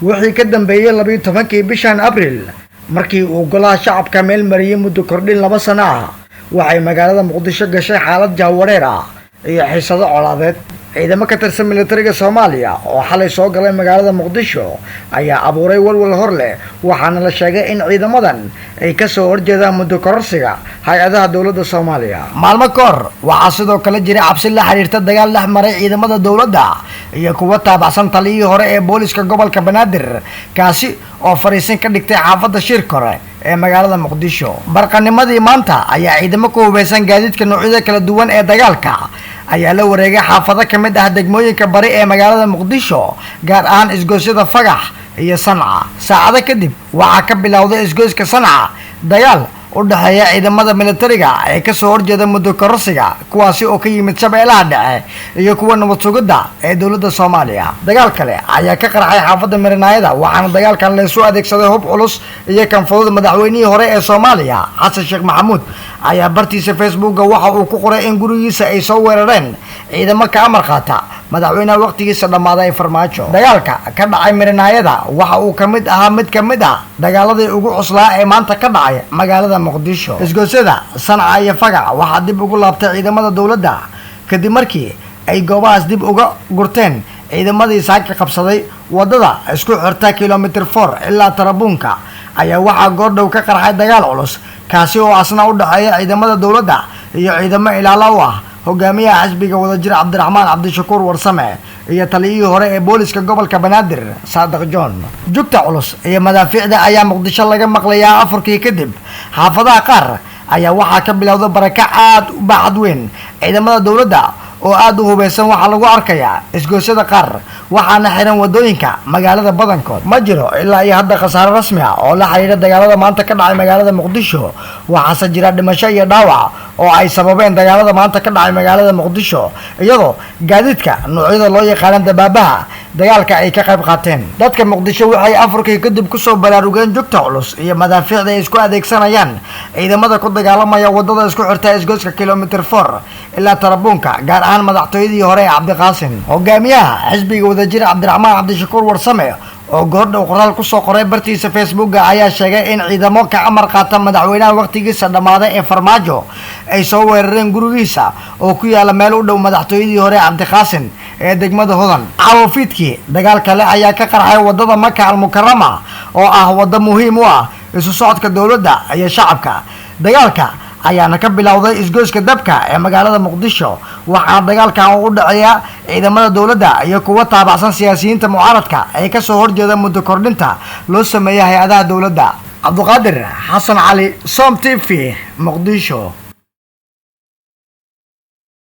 wixii ka dambeeyay 12 bishan Abriil markii uu golaha shacabka meel mariyay muddo kordhin 2 sano ah waxay magaalada Muqdisho gashay xaalad jahwareer ah iyo xiisado colaadeed. ciidamo ka tirsan militariga Soomaaliya oo xalay soo galay magaalada Muqdisho ayaa abuuray walwal hor leh waxaana la sheegay in ciidamadan ay ka soo horjeedaan muddo kororsiga hay'adaha dawladda Soomaaliya. maalmo kahor waxaa sidoo kale jiray cabsi la xiriirta dagaal dhex maray ciidamada dawladda iyo kuwa taabacsan taliyihii hore ee booliska gobolka Banaadir kaasi oo fariisin ka dhigtay xaafadda Shirkore ee magaalada Muqdisho. barqanimadii maanta ayaa ciidamo ku hubeysan gaadiidka noocyada kala duwan ee dagaalka ayaa la wareegay xaafado kamid ah degmooyinka bari ee magaalada Muqdisho gaar ahaan isgoysyada Fagax iyo Sanca. saacado kadib waxaa ka bilowday isgoyska Sanca dagaal u dhaxeeya ciidamada militariga ee ka soo horjeeda muddo kororsiga kuwaasi oo ka yimid Shabeellaha Dhexe iyo kuwa nabad sugidda ee dawladda Soomaaliya. dagaal kale ayaa ka qarxay xaafadda Marinaayada waxaana dagaalkan la soo adeegsaday hub culus iyo kan fudud. madaxweynihii hore ee Soomaaliya Xasan Sheekh Maxamuud ayaa bartiisa Facebook waxa uu ku qoray in gurigiisa ay soo weerareen ciidamo ka amar qaata madaxweynaha waqtigiisa dhamaaday Farmaajo. dagaalka ka dhacay Marinaayada waxa uu kamid ahaa mid kamid ah dagaaladii ugu cuslaa ee maanta ka dhacay magaalada Muqdisho. isgoysyada Sanca iyo Fagax waxaa dib ugu laabtay ciidamada dawladda kadib markii ay goobahaas dib uga gurteen ciidamadii saaka qabsaday wadada isku xirta kilomitir 4 ilaa Tarabuunka ayaa waxaa goordhow ka qarxay dagaal culus kaasi oo asna u dhaxeeya ciidamada dawladda iyo ciidamo ilaalo u ah hogaamiyaha xisbiga wadajir Cabdiraxmaan Cabdishakuur Warsame iyo taliyihii hore ee booliska gobolka Banaadir Saadiq John. jugta culus iyo madaafiicda ayaa Muqdisho laga maqlayaa afurkii kadib. xaafadaha qaar ayaa waxaa ka bilowday barakac aad u baaxad weyn. ciidamada dawladda oo aad u hubeysan waxaa lagu arkayaa isgoysyada qaar waxaana xiran wadooyinka magaalada badankood. ma jiro ilaa iyo hadda khasaare rasmi ah oo la xiriira dagaalada maanta ka dhacay magaalada Muqdisho waxaase jira dhimasho iyo dhaawac oo ay sababeen dagaalada maanta ka dhacay magaalada Muqdisho iyadoo gaadiidka noocyada loo yaqaan dabaabaha dagaalka ay ka qayb qaateen. dadka Muqdisho waxay afurkii kadib ku soo baraarugeen jugta culus iyo madaafiicda ay isku adeegsanayaan ciidamada ku dagaalamaya wadada isku xirta isgoyska kilomitir 4 ilaa Tarabuunka gaar ahaan madaxtooyadii hore ee Cabdiqaasim. hogaamiyaha xisbiga wadajir Cabdiraxmaan Cabdishakuur Warsame oo goordhow qoraal ku soo qoray bartiisa Facebook ayaa sheegay in ciidamo ka amar qaata madaxweynaha waqtigiisa dhamaaday ee Farmaajo ay soo weerareen gurigiisa oo ku yaala meel u dhow madaxtooyadii hore Cabdiqaasim ee degmada Hodan. caawfiidkii dagaal kale ayaa ka qarxay wadada Maka al-Mukarrama oo ah wada muhiim u ah isu socodka dawladda iyo shacabka. dagaalka ayaana ka bilowday isgoyska dabka ee magaalada Muqdisho waxaana dagaalkan u dhaceeya ciidamada dawladda iyo kuwa taabacsan siyaasiyiinta mucaaradka ee ka soo horjeeda muddo kordhinta loo sameeyay hay'adaha dawladda. Cabduqaadir Xasan Cali, Som TV, Muqdisho.